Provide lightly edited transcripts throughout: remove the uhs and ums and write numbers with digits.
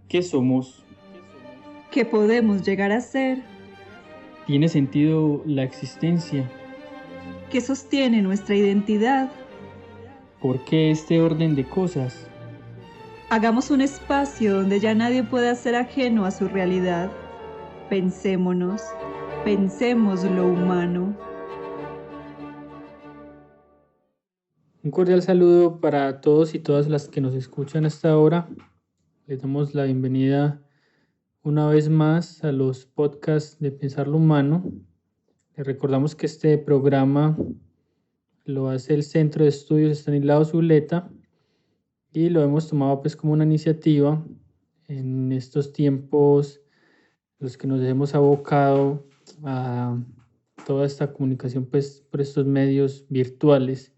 ¿Qué somos? ¿Qué podemos llegar a ser? ¿Tiene sentido la existencia? ¿Qué sostiene nuestra identidad? ¿Por qué este orden de cosas? Hagamos un espacio donde ya nadie pueda ser ajeno a su realidad. Pensémonos, pensemos lo humano. Un cordial saludo para todos y todas las que nos escuchan hasta ahora. Les damos la bienvenida una vez más a los podcasts de Pensar lo Humano. Les recordamos que este programa lo hace el Centro de Estudios Estanislao Zuleta y lo hemos tomado pues como una iniciativa en estos tiempos los que nos hemos abocado a toda esta comunicación pues por estos medios virtuales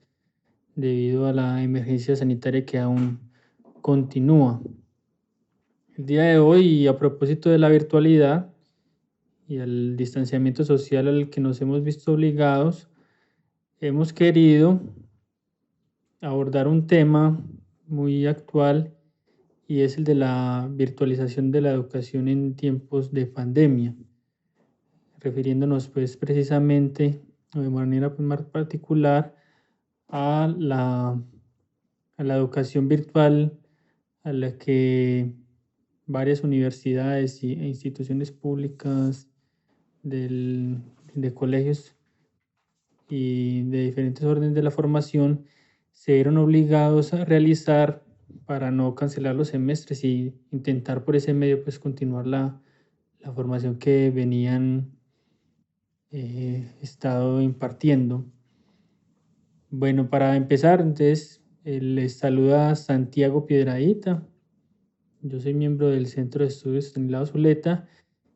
debido a la emergencia sanitaria que aún continúa. El día de hoy, y a propósito de la virtualidad y el distanciamiento social al que nos hemos visto obligados, hemos querido abordar un tema muy actual y es el de la virtualización de la educación en tiempos de pandemia, refiriéndonos pues precisamente o de manera pues, más particular a la educación virtual a la que varias universidades e instituciones públicas de colegios y de diferentes órdenes de la formación se vieron obligados a realizar para no cancelar los semestres y intentar por ese medio pues continuar la formación que venían estado impartiendo. Bueno, para empezar, entonces les saluda Santiago Piedradita. Yo soy miembro del Centro de Estudios Estanislao Zuleta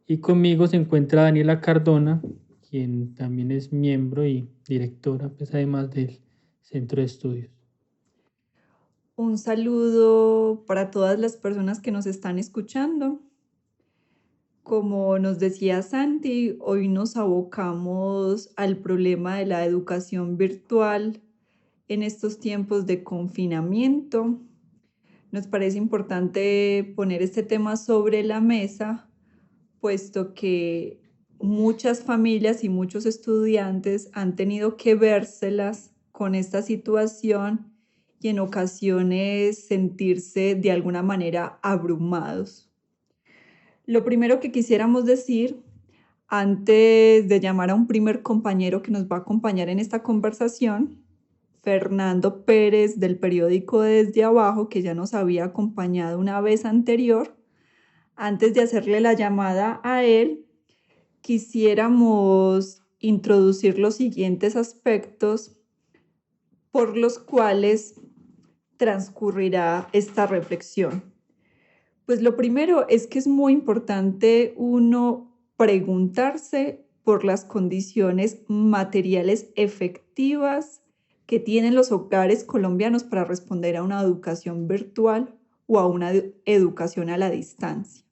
y conmigo se encuentra Daniela Cardona, quien también es miembro y directora, pues además del Centro de Estudios. Un saludo para todas las personas que nos están escuchando. Como nos decía Santi, hoy nos abocamos al problema de la educación virtual en estos tiempos de confinamiento. Nos parece importante poner este tema sobre la mesa, puesto que muchas familias y muchos estudiantes han tenido que vérselas con esta situación y en ocasiones sentirse de alguna manera abrumados. Lo primero que quisiéramos decir antes de llamar a un primer compañero que nos va a acompañar en esta conversación, Fernando Pérez del periódico Desde Abajo, que ya nos había acompañado una vez anterior, antes de hacerle la llamada a él, quisiéramos introducir los siguientes aspectos por los cuales transcurrirá esta reflexión. Pues lo primero es que es muy importante uno preguntarse por las condiciones materiales efectivas que tienen los hogares colombianos para responder a una educación virtual o a una educación a la distancia.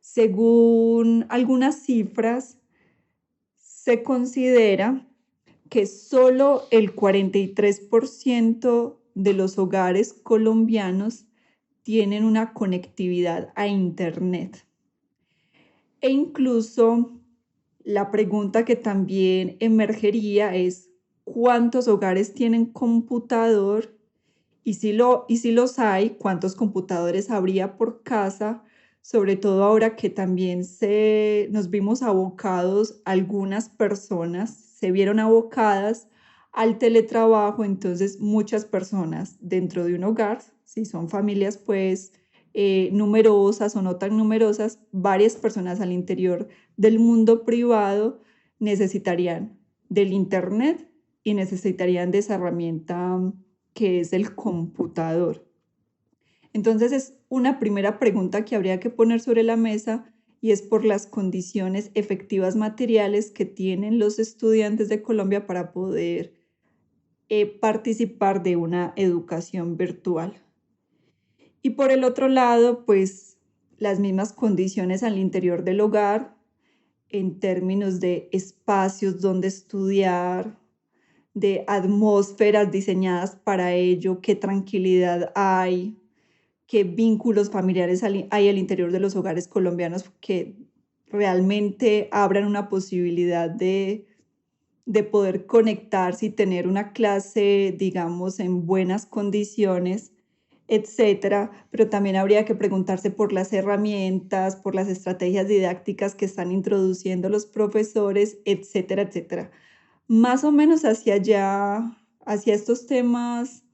Según algunas cifras, se considera que solo el 43% de los hogares colombianos tienen una conectividad a Internet. E incluso la pregunta que también emergería es cuántos hogares tienen computador y si los hay, cuántos computadores habría por casa, sobre todo ahora que también nos vimos abocados, algunas personas se vieron abocadas al teletrabajo, entonces muchas personas dentro de un hogar, si son familias pues numerosas o no tan numerosas, varias personas al interior del mundo privado necesitarían del Internet y necesitarían de esa herramienta que es el computador. Entonces es una primera pregunta que habría que poner sobre la mesa y es por las condiciones efectivas materiales que tienen los estudiantes de Colombia para poder participar de una educación virtual. Y por el otro lado, pues las mismas condiciones al interior del hogar en términos de espacios donde estudiar, de atmósferas diseñadas para ello, qué tranquilidad hay, qué vínculos familiares hay al interior de los hogares colombianos que realmente abran una posibilidad de poder conectarse y tener una clase, digamos, en buenas condiciones, etcétera, pero también habría que preguntarse por las herramientas, por las estrategias didácticas que están introduciendo los profesores, etcétera, etcétera. Más o menos hacia allá, hacia estos temas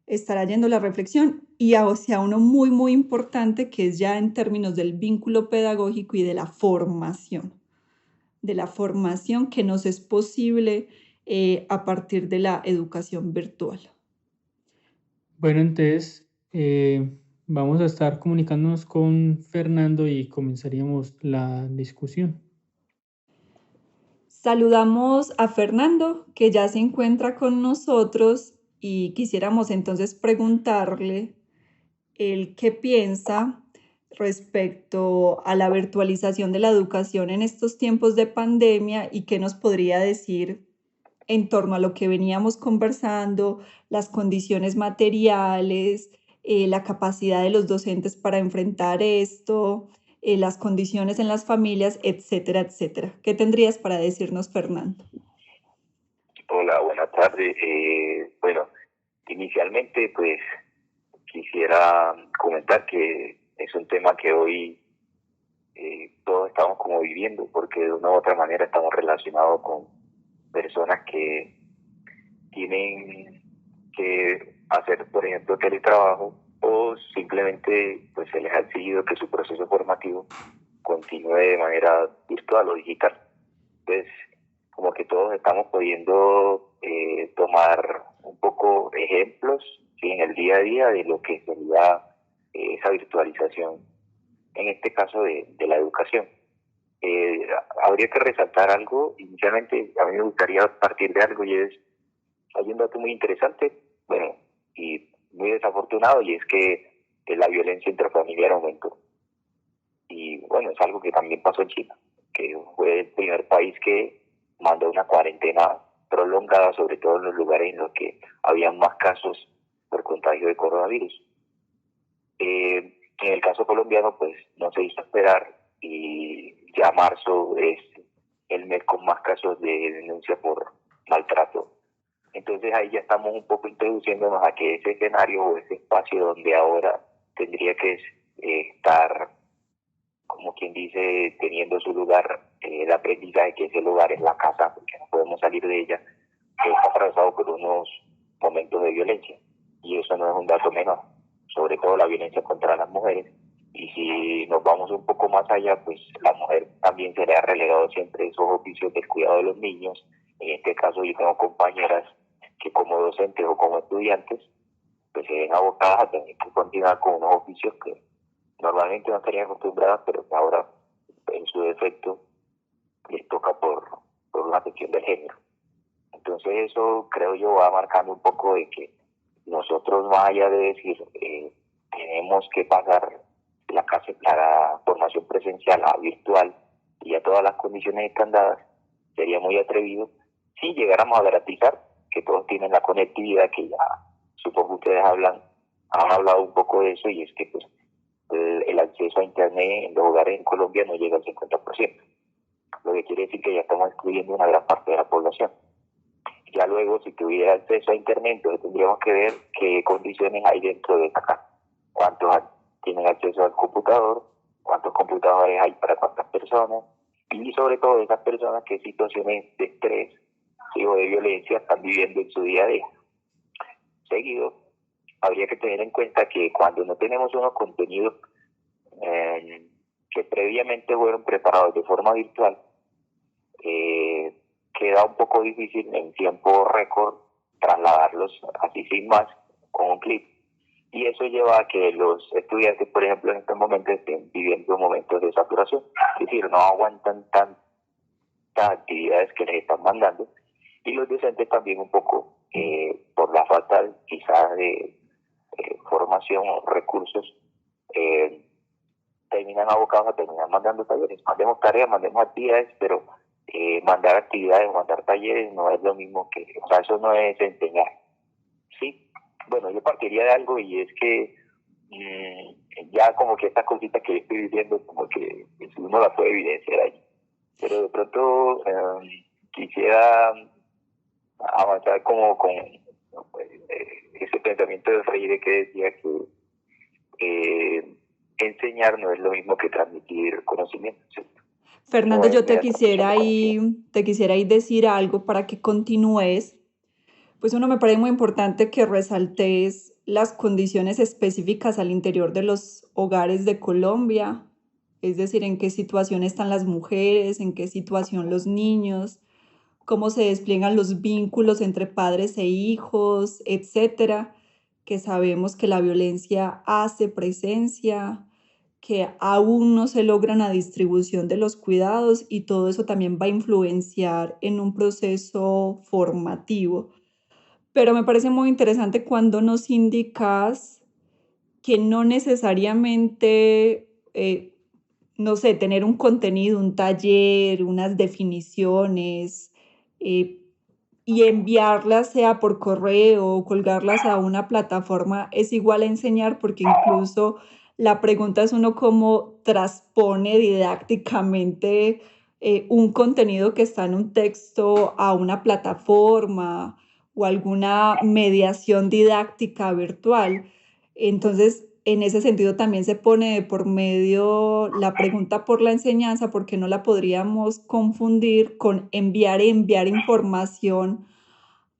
estará yendo la reflexión y hacia uno muy, muy importante que es ya en términos del vínculo pedagógico y de la formación que nos es posible a partir de la educación virtual. Bueno, entonces vamos a estar comunicándonos con Fernando y comenzaríamos la discusión. Saludamos a Fernando, que ya se encuentra con nosotros y quisiéramos entonces preguntarle el qué piensa respecto a la virtualización de la educación en estos tiempos de pandemia y qué nos podría decir en torno a lo que veníamos conversando, las condiciones materiales, la capacidad de los docentes para enfrentar esto, las condiciones en las familias, etcétera, etcétera. ¿Qué tendrías para decirnos, Fernando? Hola, buenas tardes. Bueno, inicialmente pues quisiera comentar que es un tema que hoy todos estamos como viviendo, porque de una u otra manera estamos relacionados con personas que tienen que hacer, por ejemplo, teletrabajo, o simplemente pues se les ha exigido que su proceso formativo continúe de manera virtual o digital. Entonces, como que todos estamos pudiendo tomar un poco ejemplos, ¿sí?, en el día a día de lo que sería esa virtualización, en este caso de la educación. Habría que resaltar algo. Inicialmente a mí me gustaría partir de algo, y es, hay un dato muy interesante, bueno, y muy desafortunado, y es que la violencia intrafamiliar aumentó. Y bueno, es algo que también pasó en China, que fue el primer país que mandó una cuarentena prolongada, sobre todo en los lugares en los que había más casos por contagio de coronavirus. En el caso colombiano, pues no se hizo esperar, y ya marzo es el mes con más casos de denuncia por maltrato. Entonces ahí ya estamos un poco introduciéndonos a que ese escenario o ese espacio donde ahora tendría que estar, como quien dice, teniendo su lugar, el aprendizaje, que ese lugar es la casa, porque no podemos salir de ella, está atravesado por unos momentos de violencia. Y eso no es un dato menor, sobre todo la violencia contra las mujeres. Y si nos vamos un poco más allá, pues la mujer también se le ha relegado siempre esos oficios del cuidado de los niños. En este caso yo tengo compañeras que como docentes o como estudiantes, pues se ven abocadas a tener que continuar con unos oficios que normalmente no estarían acostumbradas, pero que ahora en su defecto les toca por una cuestión del género. Entonces eso, creo yo, va marcando un poco de que nosotros, más allá de decir tenemos que pasar la formación presencial a virtual y a todas las condiciones están dadas, sería muy atrevido si llegáramos a garantizar que todos tienen la conectividad, que ya supongo que ustedes han hablado un poco de eso, y es que pues el acceso a internet en los hogares en Colombia no llega al 50%, lo que quiere decir que ya estamos excluyendo una gran parte de la población. Ya luego, si tuviera acceso a internet, entonces tendríamos que ver qué condiciones hay dentro de esa casa, cuántos tienen acceso al computador, cuántos computadores hay para cuántas personas, y sobre todo esas personas qué situaciones de estrés o de violencia están viviendo en su día a día. Seguido, habría que tener en cuenta que cuando no tenemos unos contenidos que previamente fueron preparados de forma virtual, queda un poco difícil en tiempo récord trasladarlos así sin más con un clic. Y eso lleva a que los estudiantes, por ejemplo, en estos momentos estén viviendo momentos de saturación, es decir, no aguantan tantas actividades que les están mandando, y los docentes también un poco por la falta quizás de formación o recursos, terminan abocados a terminar mandando talleres. Mandemos tareas, mandemos actividades, pero mandar actividades o mandar talleres no es lo mismo que, o sea, eso no es enseñar. Sí, bueno, yo partiría de algo, y es que ya como que estas cositas que estoy viviendo, como que uno las puede evidenciar ahí. Pero de pronto quisiera avanzar como con ese pensamiento de Freire que decía que enseñar no es lo mismo que transmitir conocimiento, ¿cierto? Fernando, No es yo te mera transmisión quisiera de conocimiento. ahí decir algo para que continúes. Pues uno me parece muy importante que resaltes las condiciones específicas al interior de los hogares de Colombia, es decir, en qué situación están las mujeres, en qué situación los niños, cómo se despliegan los vínculos entre padres e hijos, etcétera, que sabemos que la violencia hace presencia, que aún no se logra una distribución de los cuidados y todo eso también va a influenciar en un proceso formativo. Pero me parece muy interesante cuando nos indicas que no necesariamente, no sé, tener un contenido, un taller, unas definiciones, eh, y enviarlas sea por correo o colgarlas a una plataforma es igual a enseñar, porque incluso la pregunta es uno cómo transpone didácticamente un contenido que está en un texto a una plataforma o alguna mediación didáctica virtual. Entonces, en ese sentido también se pone de por medio la pregunta por la enseñanza, porque no la podríamos confundir con enviar y enviar información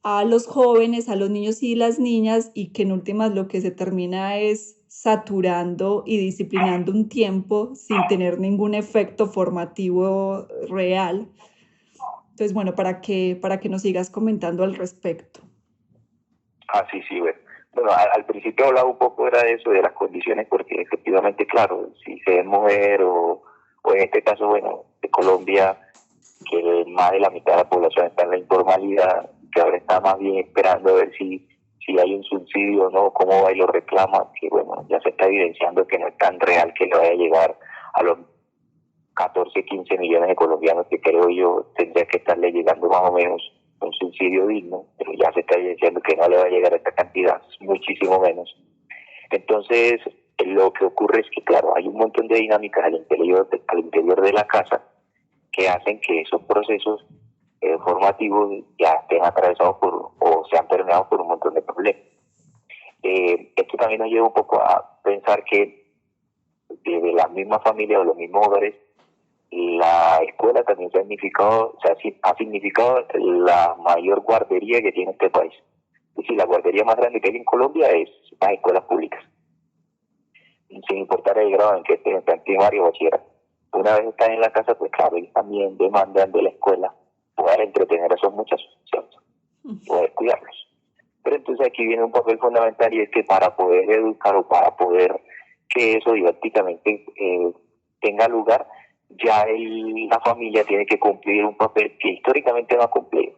a los jóvenes, a los niños y las niñas, y que en últimas lo que se termina es saturando y disciplinando un tiempo sin tener ningún efecto formativo real. Entonces, bueno, para que nos sigas comentando al respecto. Sí, bueno. Bueno, al principio hablaba un poco era de eso, de las condiciones, porque efectivamente, claro, si se es mujer o en este caso, bueno, de Colombia, que más de la mitad de la población está en la informalidad, que ahora está más bien esperando a ver si hay un subsidio o no, cómo va y lo reclama, que bueno, ya se está evidenciando que no es tan real que le vaya a llegar a los 14, 15 millones de colombianos que creo yo tendría que estarle llegando más o menos un subsidio digno, pero ya se está diciendo que no le va a llegar a esta cantidad, muchísimo menos. Entonces, lo que ocurre es que, claro, hay un montón de dinámicas al interior de la casa que hacen que esos procesos formativos ya estén atravesados o sean permeados por un montón de problemas. Esto también nos lleva un poco a pensar que desde la misma familia o los mismos hogares, la escuela también ha significado la mayor guardería que tiene este país. Es decir, la guardería más grande que hay en Colombia es las escuelas públicas, sin importar el grado en que estén, en primaria o bachillerato. Una vez están en la casa, pues claro, ellos también demandan de la escuela poder entretener a esos muchachos, ¿cierto? Poder cuidarlos. Pero entonces aquí viene un papel fundamental, y es que para poder educar o para poder que eso didácticamente tenga lugar, ya la familia tiene que cumplir un papel que históricamente no ha cumplido,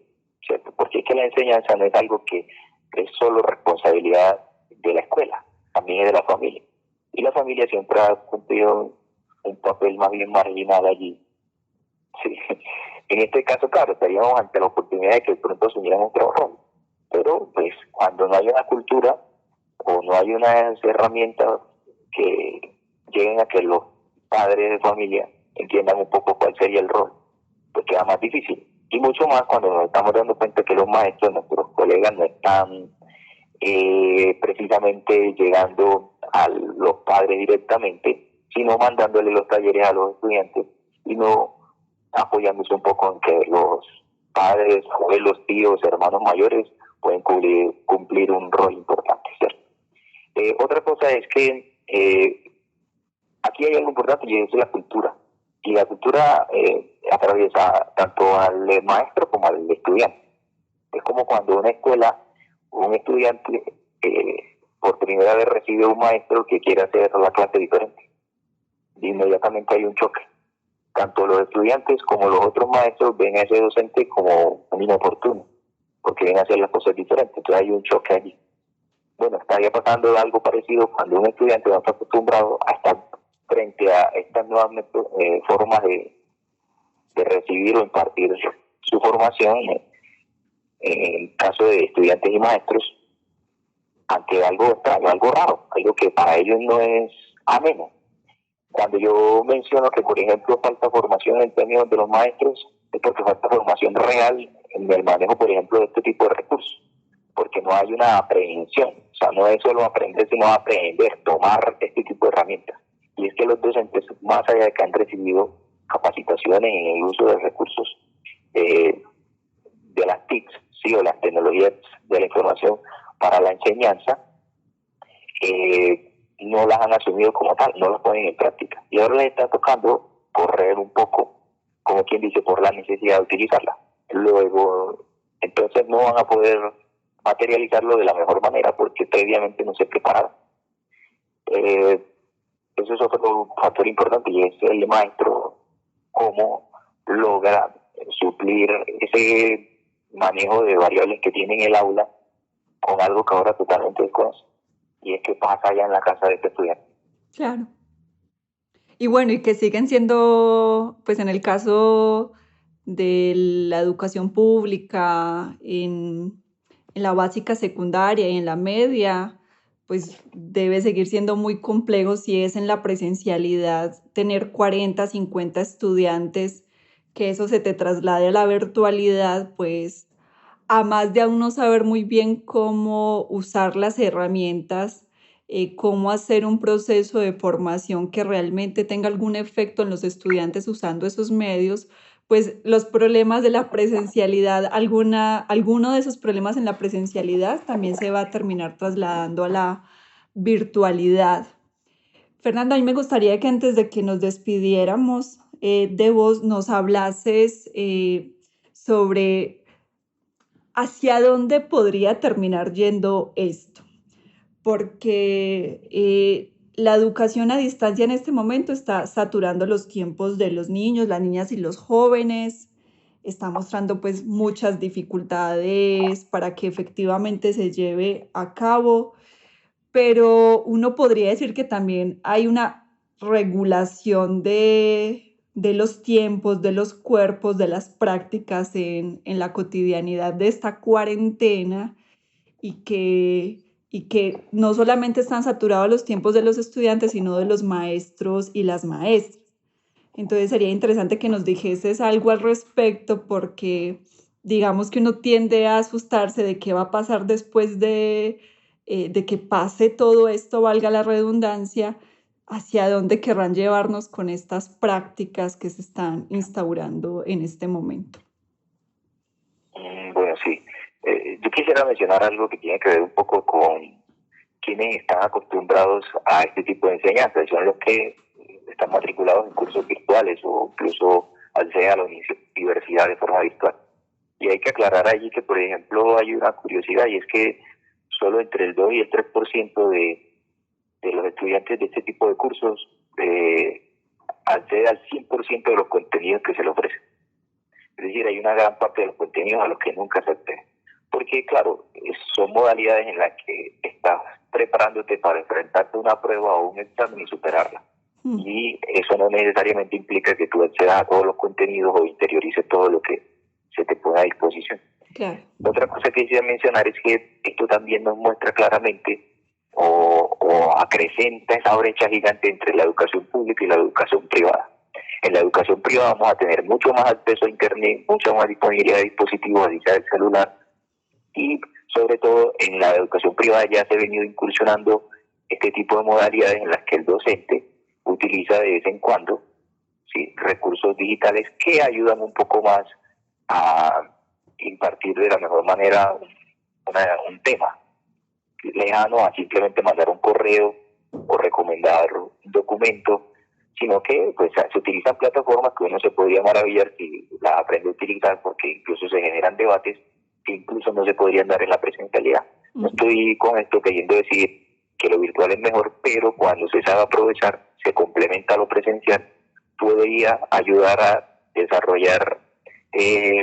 ¿cierto? Porque es que la enseñanza no es algo que es solo responsabilidad de la escuela, también es de la familia. Y la familia siempre ha cumplido un papel más bien marginal allí. Sí. En este caso, claro, estaríamos ante la oportunidad de que de pronto asumiéramos otro rol. Pero pues cuando no hay una cultura o no hay unas herramientas que lleguen a que los padres de familia entiendan un poco cuál sería el rol, pues queda más difícil. Y mucho más cuando nos estamos dando cuenta que los maestros, nuestros colegas, no están precisamente llegando a los padres directamente, sino mandándole los talleres a los estudiantes y no apoyándose un poco en que los padres, abuelos, tíos, hermanos mayores pueden cumplir un rol importante, ¿cierto? Otra cosa es que aquí hay algo importante, y es la cultura. Y la cultura atraviesa tanto al maestro como al estudiante. Es como cuando una escuela, un estudiante por primera vez recibe un maestro que quiere hacer la clase diferente. Y inmediatamente hay un choque. Tanto los estudiantes como los otros maestros ven a ese docente como un inoportuno, porque viene a hacer las cosas diferentes. Entonces hay un choque allí. Bueno, estaría pasando algo parecido cuando un estudiante no está acostumbrado a estar frente a estas nuevas formas de recibir o impartir su formación, en el caso de estudiantes y maestros, ante algo extraño, algo raro, algo que para ellos no es ameno. Cuando yo menciono que, por ejemplo, falta formación en términos de los maestros, es porque falta formación real en el manejo, por ejemplo, de este tipo de recursos, porque no hay una prevención, o sea, no es solo aprender, sino aprender, tomar este tipo de herramientas. Y es que los docentes, más allá de que han recibido capacitaciones en el uso de recursos, de las TICs, ¿sí? O las tecnologías de la información para la enseñanza, no las han asumido como tal, no las ponen en práctica. Y ahora les está tocando correr un poco, como quien dice, por la necesidad de utilizarla. Luego, entonces no van a poder materializarlo de la mejor manera porque previamente no se prepararon. Eso es otro factor importante y es el maestro, cómo logra suplir ese manejo de variables que tiene en el aula con algo que ahora totalmente desconoce. Y es que pasa allá en la casa de este estudiante. Claro. Y bueno, y que siguen siendo, pues en el caso de la educación pública, en la básica secundaria y en la media, pues debe seguir siendo muy complejo si es en la presencialidad tener 40, 50 estudiantes, que eso se te traslade a la virtualidad, pues a más de aún no saber muy bien cómo usar las herramientas, cómo hacer un proceso de formación que realmente tenga algún efecto en los estudiantes usando esos medios, pues los problemas de la presencialidad, alguno de esos problemas en la presencialidad también se va a terminar trasladando a la virtualidad. Fernanda, a mí me gustaría que antes de que nos despidiéramos de vos, nos hablases sobre hacia dónde podría terminar yendo esto, porque la educación a distancia en este momento está saturando los tiempos de los niños, las niñas y los jóvenes, está mostrando pues muchas dificultades para que efectivamente se lleve a cabo, pero uno podría decir que también hay una regulación de los tiempos, de los cuerpos, de las prácticas en la cotidianidad de esta cuarentena y que no solamente están saturados los tiempos de los estudiantes, sino de los maestros y las maestras. Entonces sería interesante que nos dijeses algo al respecto porque digamos que uno tiende a asustarse de qué va a pasar después de que pase todo esto, valga la redundancia, hacia dónde querrán llevarnos con estas prácticas que se están instaurando en este momento. Bueno, sí. Yo quisiera mencionar algo que tiene que ver un poco con quienes están acostumbrados a este tipo de enseñanza. Son los que están matriculados en cursos virtuales o incluso acceden a la universidad de forma virtual. Y hay que aclarar allí que, por ejemplo, hay una curiosidad y es que solo entre el 2 y el 3% de los estudiantes de este tipo de cursos accede al 100% de los contenidos que se les ofrecen. Es decir, hay una gran parte de los contenidos a los que nunca se accede. Porque, claro, son modalidades en las que estás preparándote para enfrentarte a una prueba o un examen y superarla. Y eso no necesariamente implica que tú accedas a todos los contenidos o interiorices todo lo que se te pone a disposición. Claro. Otra cosa que quisiera mencionar es que esto también nos muestra claramente o acrecenta esa brecha gigante entre la educación pública y la educación privada. En la educación privada vamos a tener mucho más acceso a internet, mucha más disponibilidad de dispositivos, así sea el celular, y sobre todo en la educación privada ya se ha venido incursionando este tipo de modalidades en las que el docente utiliza de vez en cuando, ¿sí?, recursos digitales que ayudan un poco más a impartir de la mejor manera un tema lejano a simplemente mandar un correo o recomendar un documento, sino que pues se utilizan plataformas que uno se podría maravillar si las aprende a utilizar, porque incluso se generan debates que incluso no se podrían dar en la presencialidad. No estoy con esto queriendo decir que lo virtual es mejor, pero cuando se sabe aprovechar, se complementa a lo presencial, podría ayudar a desarrollar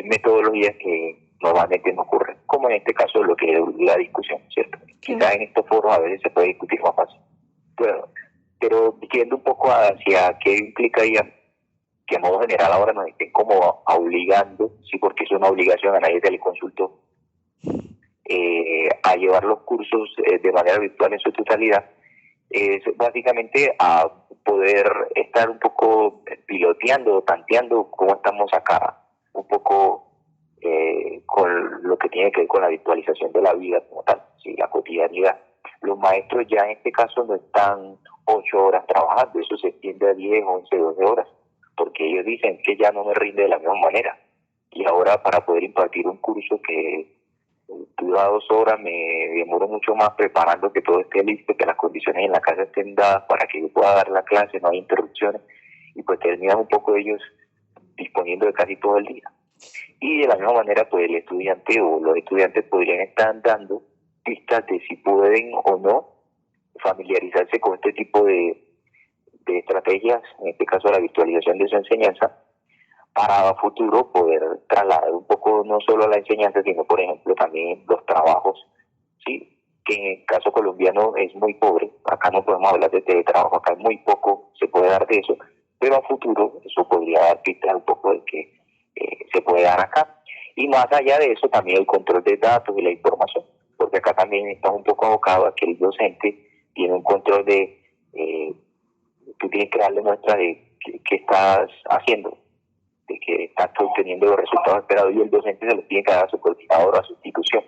metodologías que normalmente no ocurren, como en este caso lo que es la discusión, ¿cierto? Quizás en estos foros a veces se puede discutir más fácil. Bueno, pero yendo un poco hacia qué implicaría que a modo general ahora nos estén como obligando, sí, porque es una obligación, a nadie se le consultó, a llevar los cursos de manera virtual en su totalidad, es básicamente a poder estar un poco piloteando, tanteando cómo estamos acá, un poco con lo que tiene que ver con la virtualización de la vida como tal, ¿sí? La cotidianidad. Los maestros ya en este caso no están 8 horas trabajando, eso se extiende a 10, 11, 12 horas, porque ellos dicen que ya no me rinde de la misma manera. Y ahora para poder impartir un curso que dura 2 horas, me demoro mucho más preparando que todo esté listo, que las condiciones en la casa estén dadas para que yo pueda dar la clase, no hay interrupciones, y pues terminan un poco ellos disponiendo de casi todo el día. Y de la misma manera, pues el estudiante o los estudiantes podrían estar dando pistas de si pueden o no familiarizarse con este tipo de estrategias, en este caso la virtualización de su enseñanza, para futuro poder trasladar un poco no solo la enseñanza, sino por ejemplo también los trabajos, ¿sí? Que en el caso colombiano es muy pobre, acá no podemos hablar de teletrabajo, acá muy poco se puede dar de eso, pero a futuro eso podría dar pistas un poco de que se puede dar acá. Y más allá de eso también el control de datos y la información, porque acá también está un poco abocado a que el docente tiene un control de, tú tienes que darle muestra de qué estás haciendo, de que está obteniendo los resultados esperados, y el docente se los tiene que dar a su coordinador o a su institución.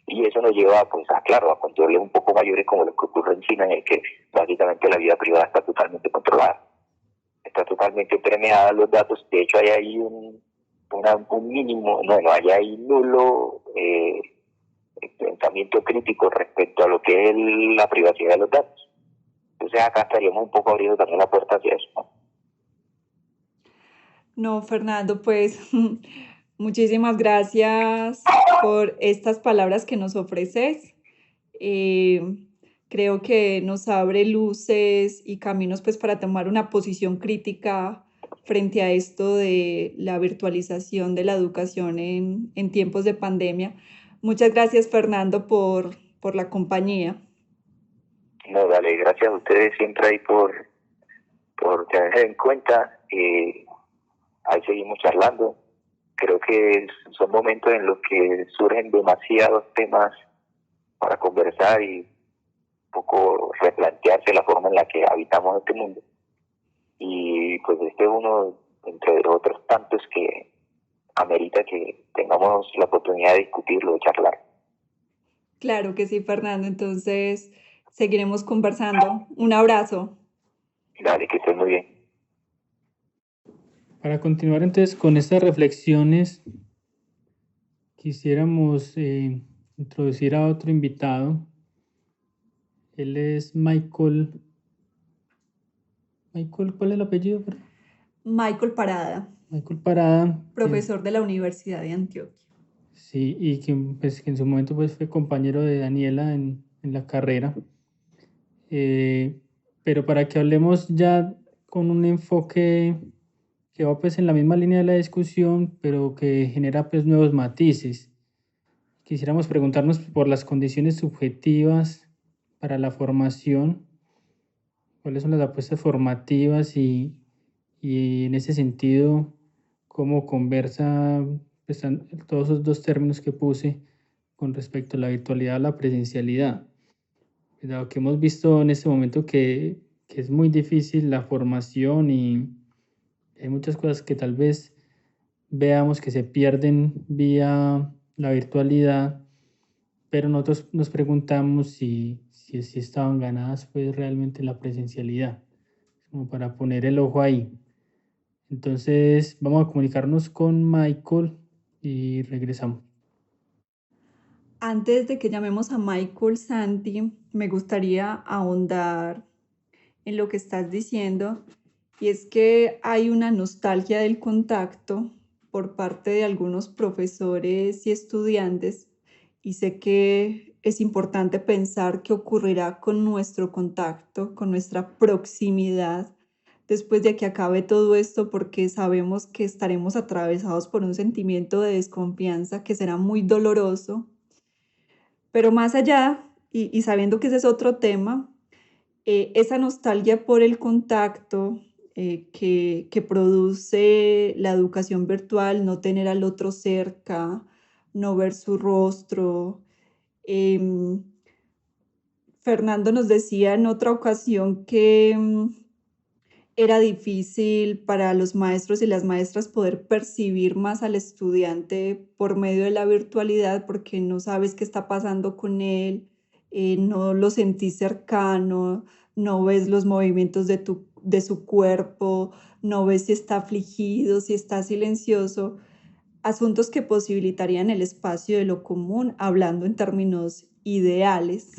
Y eso nos lleva, pues, a controles un poco mayores como los que ocurre en China, en el que básicamente la vida privada está totalmente controlada, está totalmente permeada los datos. De hecho, hay ahí un mínimo, hay ahí nulo pensamiento crítico respecto a lo que es la privacidad de los datos. Entonces acá estaríamos un poco abriendo también la puerta hacia eso, ¿no? No, Fernando, pues muchísimas gracias por estas palabras que nos ofreces. Creo que nos abre luces y caminos pues para tomar una posición crítica frente a esto de la virtualización de la educación en tiempos de pandemia. Muchas gracias, Fernando, por la compañía. No, dale, gracias a ustedes siempre ahí por tener en cuenta. Ahí seguimos charlando. Creo que son momentos en los que surgen demasiados temas para conversar y un poco replantearse la forma en la que habitamos este mundo. Y pues este es uno entre otros tantos que amerita que tengamos la oportunidad de discutirlo, de charlar. Claro que sí, Fernando. Entonces, seguiremos conversando. Un abrazo. Dale, que estés muy bien. Para continuar entonces con estas reflexiones, quisiéramos introducir a otro invitado. Él es Michael. Michael, ¿cuál es el apellido? Michael Parada. Michael Parada. Profesor de la Universidad de Antioquia. Sí, y que en su momento pues, fue compañero de Daniela en la carrera. Pero para que hablemos ya con un enfoque que va pues en la misma línea de la discusión, pero que genera pues nuevos matices. Quisiéramos preguntarnos por las condiciones subjetivas para la formación, cuáles son las apuestas formativas y en ese sentido, cómo conversa pues, todos esos dos términos que puse con respecto a la virtualidad o la presencialidad. Dado que hemos visto en este momento que es muy difícil la formación y hay muchas cosas que tal vez veamos que se pierden vía la virtualidad, pero nosotros nos preguntamos si estaban ganadas pues realmente la presencialidad, como para poner el ojo ahí. Entonces vamos a comunicarnos con Michael y regresamos. Antes de que llamemos a Michael, Santi, me gustaría ahondar en lo que estás diciendo, y es que hay una nostalgia del contacto por parte de algunos profesores y estudiantes, y sé que es importante pensar qué ocurrirá con nuestro contacto, con nuestra proximidad después de que acabe todo esto, porque sabemos que estaremos atravesados por un sentimiento de desconfianza que será muy doloroso. Pero más allá, y sabiendo que ese es otro tema, esa nostalgia por el contacto que produce la educación virtual, no tener al otro cerca, no ver su rostro, Fernando nos decía en otra ocasión que era difícil para los maestros y las maestras poder percibir más al estudiante por medio de la virtualidad porque no sabes qué está pasando con él, no lo sentís cercano, no ves los movimientos de su cuerpo, no ves si está afligido, si está silencioso, asuntos que posibilitarían el espacio de lo común, hablando en términos ideales.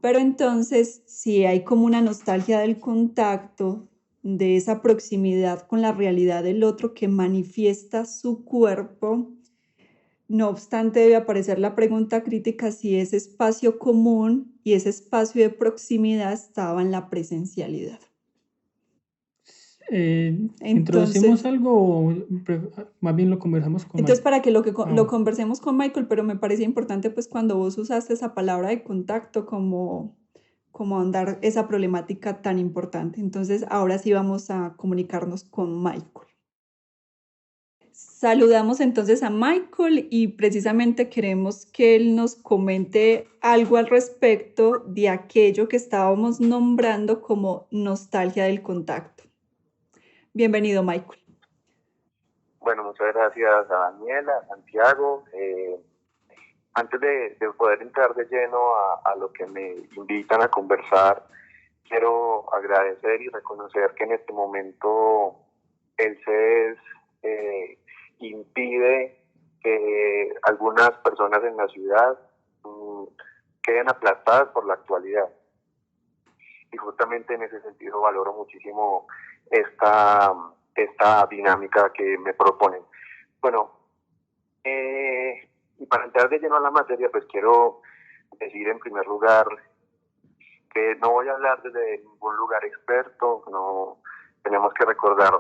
Pero entonces, si hay como una nostalgia del contacto, de esa proximidad con la realidad del otro que manifiesta su cuerpo, no obstante debe aparecer la pregunta crítica si ese espacio común y ese espacio de proximidad estaba en la presencialidad. ¿Introducimos algo o más bien lo conversamos con entonces, Michael? para que lo conversemos con Michael, pero me parece importante pues cuando vos usaste esa palabra de contacto como ahondar esa problemática tan importante. Entonces, ahora sí vamos a comunicarnos con Michael. Saludamos entonces a Michael y precisamente queremos que él nos comente algo al respecto de aquello que estábamos nombrando como nostalgia del contacto. Bienvenido, Michael. Bueno, muchas gracias a Daniela, a Santiago. Antes de poder entrar de lleno a lo que me invitan a conversar, quiero agradecer y reconocer que en este momento el CES impide que algunas personas en la ciudad queden aplastadas por la actualidad. Y justamente en ese sentido valoro muchísimo esta dinámica que me proponen. Bueno, y para entrar de lleno a la materia, pues quiero decir en primer lugar que no voy a hablar desde ningún lugar experto. No tenemos que recordar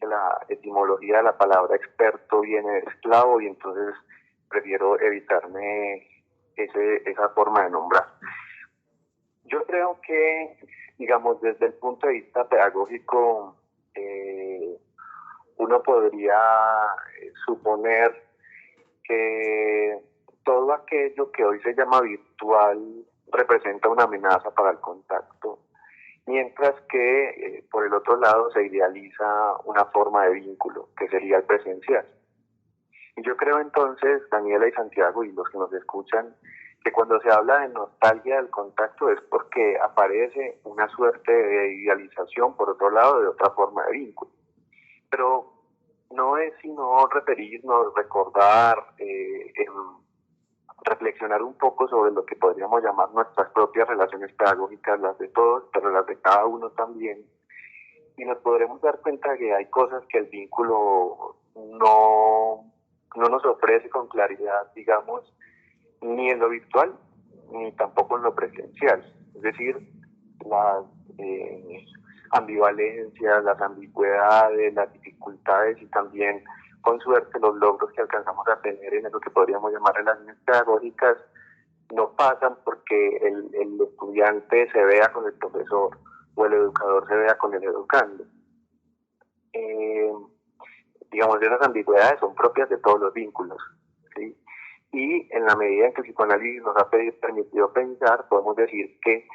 que la etimología de la palabra experto viene de esclavo y entonces prefiero evitarme esa forma de nombrar. Yo creo que, digamos, desde el punto de vista pedagógico, uno podría suponer que todo aquello que hoy se llama virtual representa una amenaza para el contacto, mientras que por el otro lado se idealiza una forma de vínculo, que sería el presencial. Y yo creo entonces, Daniela y Santiago y los que nos escuchan, que cuando se habla de nostalgia del contacto es porque aparece una suerte de idealización, por otro lado, de otra forma de vínculo. Pero no es sino referirnos, recordar, reflexionar un poco sobre lo que podríamos llamar nuestras propias relaciones pedagógicas, las de todos, pero las de cada uno también. Y nos podremos dar cuenta que hay cosas que el vínculo no nos ofrece con claridad, digamos, ni en lo virtual, ni tampoco en lo presencial. Es decir, las ambivalencias, las ambigüedades, las dificultades y también, con suerte, los logros que alcanzamos a tener en lo que podríamos llamar relaciones pedagógicas no pasan porque el estudiante se vea con el profesor o el educador se vea con el educando. Digamos, esas ambigüedades son propias de todos los vínculos, ¿sí? Y en la medida en que el psicoanálisis nos ha permitido pensar, podemos decir que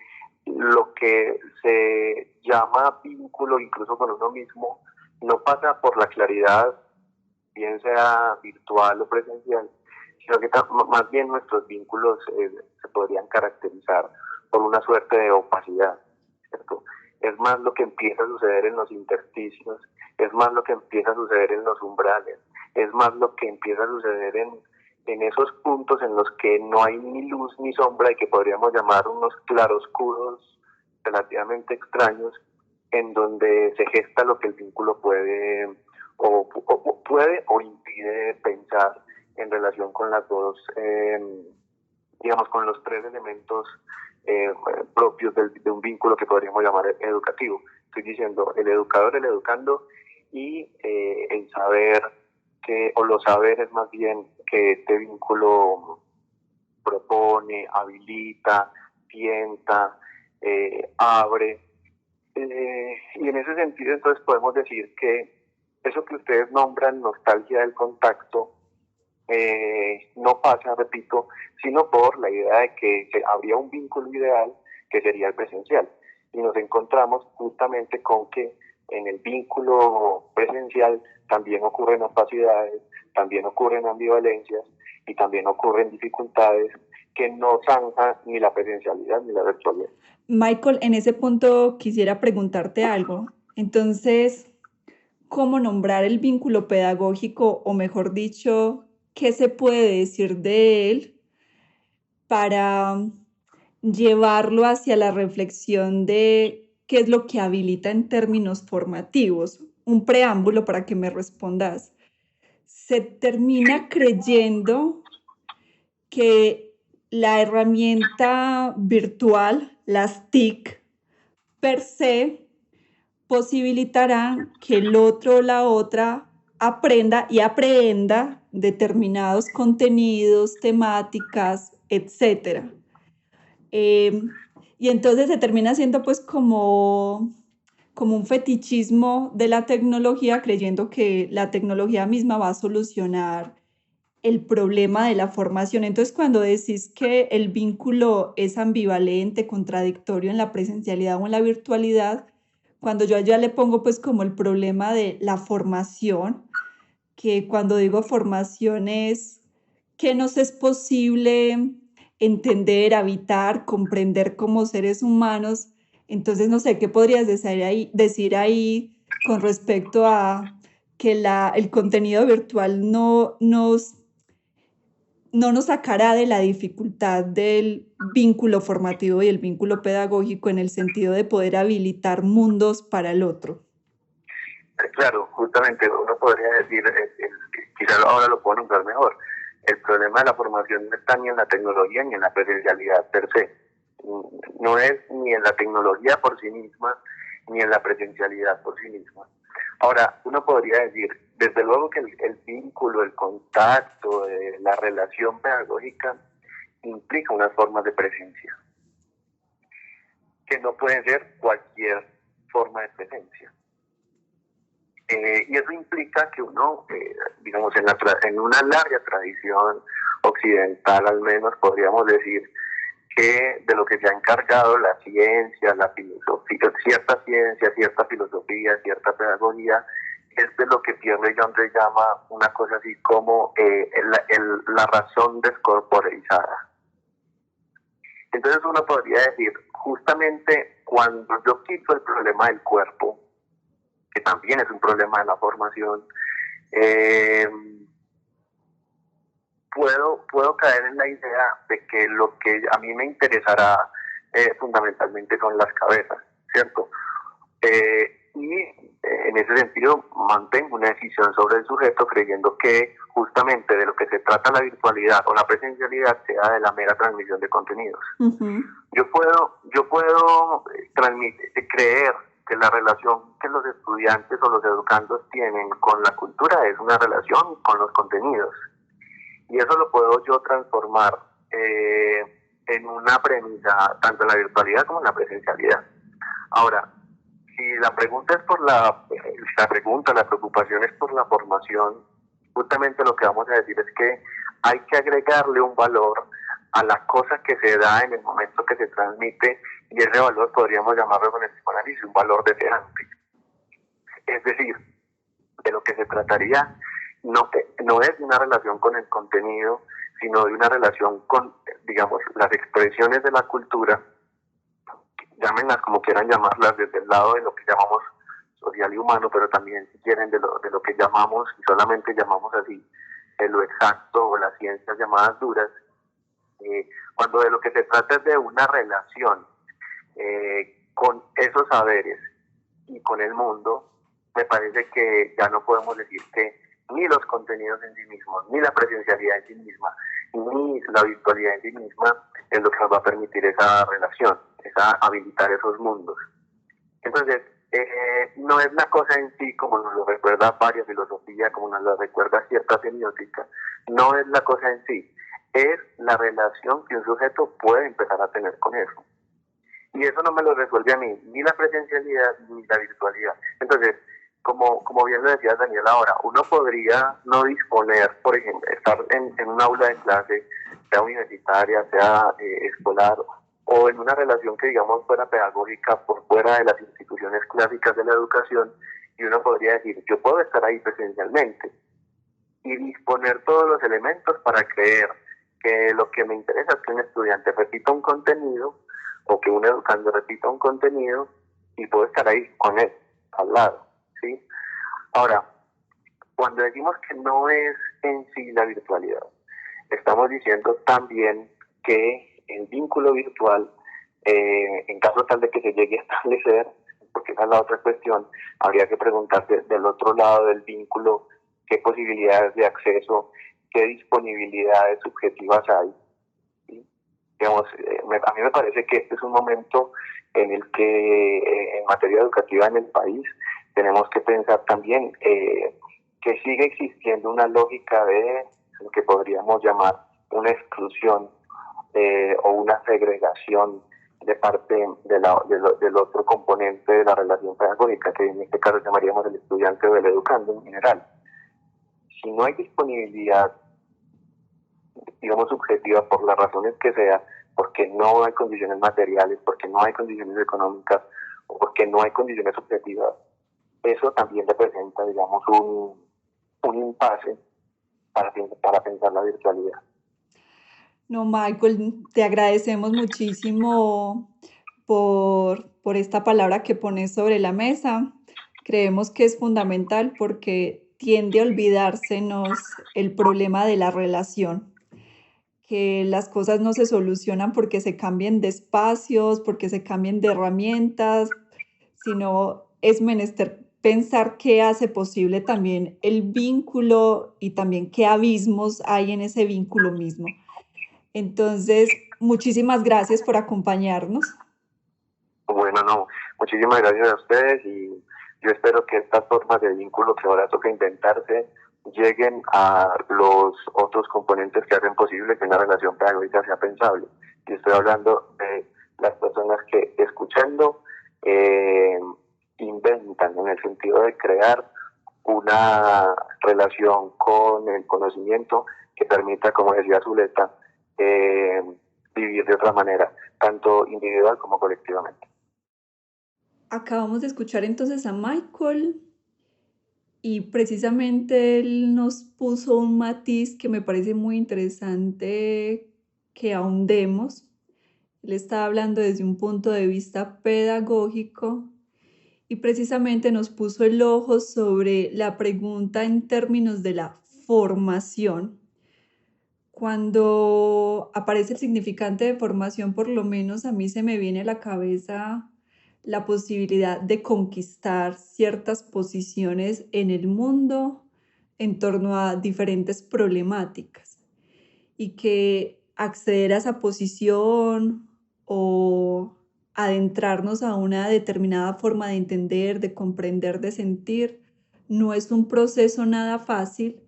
lo que se llama vínculo, incluso con uno mismo, no pasa por la claridad, bien sea virtual o presencial, sino que más bien nuestros vínculos se podrían caracterizar por una suerte de opacidad, ¿cierto? Es más lo que empieza a suceder en los intersticios, es más lo que empieza a suceder en los umbrales, es más lo que empieza a suceder en esos puntos en los que no hay ni luz ni sombra y que podríamos llamar unos claroscuros relativamente extraños, en donde se gesta lo que el vínculo puede o impide pensar en relación con las dos, digamos, con los tres elementos propios de un vínculo que podríamos llamar educativo. Estoy diciendo el educador, el educando y el saber o los saberes más bien que este vínculo propone, habilita, tienta, abre. Y en ese sentido entonces podemos decir que eso que ustedes nombran nostalgia del contacto no pasa, repito, sino por la idea de que habría un vínculo ideal que sería el presencial. Y nos encontramos justamente con que en el vínculo presencial también ocurren opacidades, también ocurren ambivalencias y también ocurren dificultades que no zanjan ni la presencialidad ni la virtualidad. Michael, en ese punto quisiera preguntarte algo. Entonces, ¿cómo nombrar el vínculo pedagógico, o mejor dicho, qué se puede decir de él para llevarlo hacia la reflexión de qué es lo que habilita en términos formativos? Un preámbulo para que me respondas. Se termina creyendo que la herramienta virtual, las TIC, per se, posibilitarán que el otro o la otra aprenda y aprehenda determinados contenidos, temáticas, etc. Y entonces se termina siendo pues como un fetichismo de la tecnología, creyendo que la tecnología misma va a solucionar el problema de la formación. Entonces, cuando decís que el vínculo es ambivalente, contradictorio en la presencialidad o en la virtualidad, cuando yo allá le pongo pues como el problema de la formación, que cuando digo formación es que nos es posible entender, habitar, comprender como seres humanos. Entonces, no sé, ¿qué podrías decir ahí con respecto a que el contenido virtual no nos sacará de la dificultad del vínculo formativo y el vínculo pedagógico en el sentido de poder habilitar mundos para el otro? Claro, justamente uno podría decir, quizás ahora lo puedo nombrar mejor, el problema de la formación no está ni en la tecnología ni en la presencialidad per se. No es ni en la tecnología por sí misma, ni en la presencialidad por sí misma. Ahora, uno podría decir, desde luego que el vínculo, el contacto, la relación pedagógica implica unas formas de presencia, que no pueden ser cualquier forma de presencia. Y eso implica que uno, digamos, en una larga tradición occidental al menos, podríamos decir que de lo que se ha encargado la ciencia, la filosofía, cierta filosofía, cierta pedagogía, es de lo que Pierre Legendre llama una cosa así como la razón descorporeizada. Entonces uno podría decir, justamente cuando yo quito el problema del cuerpo, que también es un problema de la formación, puedo caer en la idea de que lo que a mí me interesará fundamentalmente son las cabezas, ¿cierto? Y en ese sentido mantengo una decisión sobre el sujeto creyendo que justamente de lo que se trata la virtualidad o la presencialidad sea de la mera transmisión de contenidos. Uh-huh. Yo puedo creer que la relación que los estudiantes o los educandos tienen con la cultura es una relación con los contenidos. Y eso lo puedo yo transformar en una premisa tanto en la virtualidad como en la presencialidad. Ahora, si la pregunta es por la preocupación es por la formación, justamente lo que vamos a decir es que hay que agregarle un valor a la cosa que se da en el momento que se transmite, y ese valor podríamos llamarlo con el psicoanálisis un valor deseante. Es decir, de lo que se trataría no es de una relación con el contenido, sino de una relación con, digamos, las expresiones de la cultura, llámenlas como quieran llamarlas, desde el lado de lo que llamamos social y humano, pero también, si quieren, de lo que llamamos, y solamente llamamos así, de lo exacto o las ciencias llamadas duras, cuando de lo que se trata es de una relación con esos saberes y con el mundo, me parece que ya no podemos decir que ni los contenidos en sí mismos, ni la presencialidad en sí misma, ni la virtualidad en sí misma es lo que nos va a permitir esa relación, habilitar esos mundos. Entonces, no es la cosa en sí, como nos lo recuerda varias filosofías, como nos lo recuerda cierta semiótica, no es la cosa en sí, es la relación que un sujeto puede empezar a tener con eso. Y eso no me lo resuelve a mí, ni la presencialidad ni la virtualidad. Entonces, como bien lo decía Daniel ahora, uno podría no disponer, por ejemplo, estar en un aula de clase, sea universitaria, sea escolar, o en una relación que digamos fuera pedagógica por fuera de las instituciones clásicas de la educación, y uno podría decir, yo puedo estar ahí presencialmente y disponer todos los elementos para creer que lo que me interesa es que un estudiante repita un contenido o que un educando repita un contenido y puedo estar ahí con él, al lado, ¿sí? Ahora, cuando decimos que no es en sí la virtualidad, estamos diciendo también que el vínculo virtual, en caso tal de que se llegue a establecer, porque esa es la otra cuestión, habría que preguntarse del otro lado del vínculo qué posibilidades de acceso, qué disponibilidades subjetivas hay. ¿Sí? Digamos, a mí me parece que este es un momento en el que en materia educativa en el país tenemos que pensar también que sigue existiendo una lógica de lo que podríamos llamar una exclusión o una segregación de parte del otro componente de la relación pedagógica, que en este caso llamaríamos el estudiante o el educando en general. Si no hay disponibilidad, digamos, subjetiva por las razones que sea, porque no hay condiciones materiales, porque no hay condiciones económicas o porque no hay condiciones subjetivas, eso también representa, digamos, un impasse para pensar la virtualidad. No, Michael, te agradecemos muchísimo por esta palabra que pones sobre la mesa. Creemos que es fundamental porque tiende a olvidársenos el problema de la relación, que las cosas no se solucionan porque se cambien de espacios, porque se cambien de herramientas, sino es menester pensar qué hace posible también el vínculo y también qué abismos hay en ese vínculo mismo. Entonces, muchísimas gracias por acompañarnos. Bueno, no, muchísimas gracias a ustedes y yo espero que estas formas de vínculo que ahora toca inventarse lleguen a los otros componentes que hacen posible que una relación pedagógica sea pensable. Y estoy hablando de las personas que escuchando inventan en el sentido de crear una relación con el conocimiento que permita, como decía Zuleta, vivir de otra manera, tanto individual como colectivamente. Acabamos de escuchar entonces a Michael y precisamente él nos puso un matiz que me parece muy interesante que ahondemos. Él está hablando desde un punto de vista pedagógico y precisamente nos puso el ojo sobre la pregunta en términos de la formación. Cuando aparece el significante de formación, por lo menos a mí se me viene a la cabeza la posibilidad de conquistar ciertas posiciones en el mundo en torno a diferentes problemáticas y que acceder a esa posición o adentrarnos a una determinada forma de entender, de comprender, de sentir, no es un proceso nada fácil,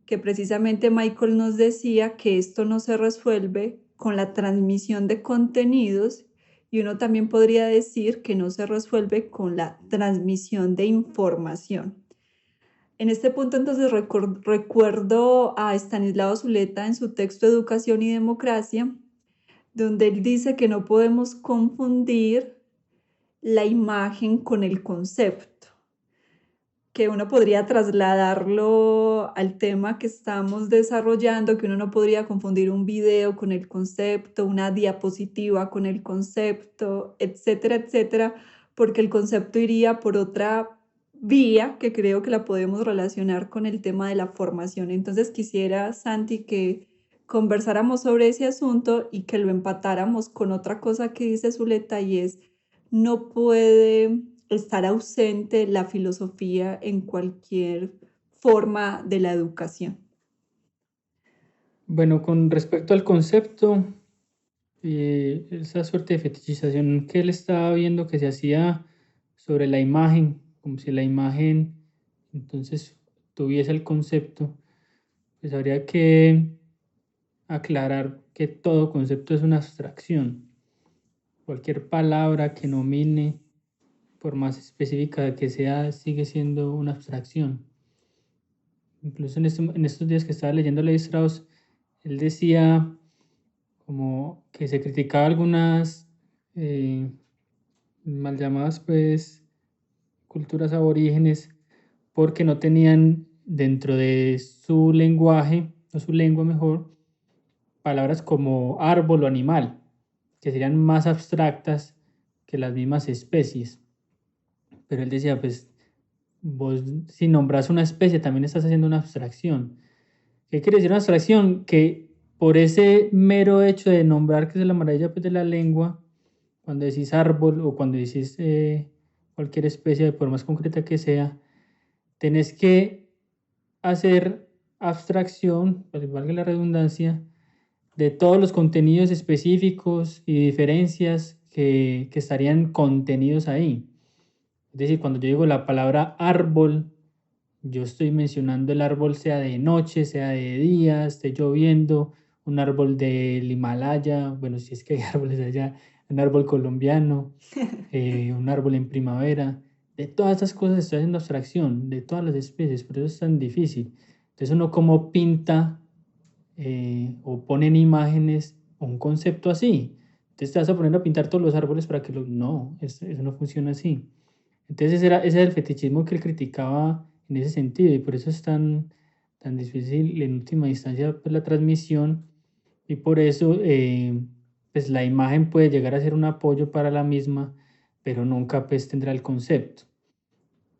que precisamente Michael nos decía que esto no se resuelve con la transmisión de contenidos y uno también podría decir que no se resuelve con la transmisión de información. En este punto entonces recuerdo a Estanislao Zuleta en su texto Educación y Democracia, donde él dice que no podemos confundir la imagen con el concepto, que uno podría trasladarlo al tema que estamos desarrollando, que uno no podría confundir un video con el concepto, una diapositiva con el concepto, etcétera, etcétera, porque el concepto iría por otra vía que creo que la podemos relacionar con el tema de la formación. Entonces quisiera, Santi, que conversáramos sobre ese asunto y que lo empatáramos con otra cosa que dice Zuleta y es, no puede estar ausente la filosofía en cualquier forma de la educación. Bueno, con respecto al concepto, esa suerte de fetichización que él estaba viendo que se hacía sobre la imagen, como si la imagen entonces tuviese el concepto, pues habría que aclarar que todo concepto es una abstracción. Cualquier palabra que nomine por más específica que sea, sigue siendo una abstracción. Incluso en estos días que estaba leyendo a Levi Strauss, él decía como que se criticaba algunas mal llamadas pues culturas aborígenes porque no tenían dentro de su lenguaje, o su lengua mejor, palabras como árbol o animal, que serían más abstractas que las mismas especies. Pero él decía, pues vos si nombras una especie también estás haciendo una abstracción. ¿Qué quiere decir una abstracción? Que por ese mero hecho de nombrar, que es la maravilla pues, de la lengua, cuando decís árbol o cuando decís cualquier especie, por más concreta que sea, tenés que hacer abstracción, pues valga la redundancia, de todos los contenidos específicos y diferencias que estarían contenidos ahí. Es decir, cuando yo digo la palabra árbol, yo estoy mencionando el árbol sea de noche, sea de día, esté lloviendo, un árbol del Himalaya, bueno, si es que hay árboles allá, un árbol colombiano, un árbol en primavera. De todas estas cosas estoy haciendo abstracción, de todas las especies, por eso es tan difícil. Entonces uno como pinta o ponen imágenes o un concepto así. Entonces te vas a poner a pintar todos los árboles para que los... No, eso no funciona así. Entonces ese era el fetichismo que él criticaba en ese sentido y por eso es tan difícil en última instancia pues, la transmisión y por eso pues la imagen puede llegar a ser un apoyo para la misma, pero nunca pues tendrá el concepto.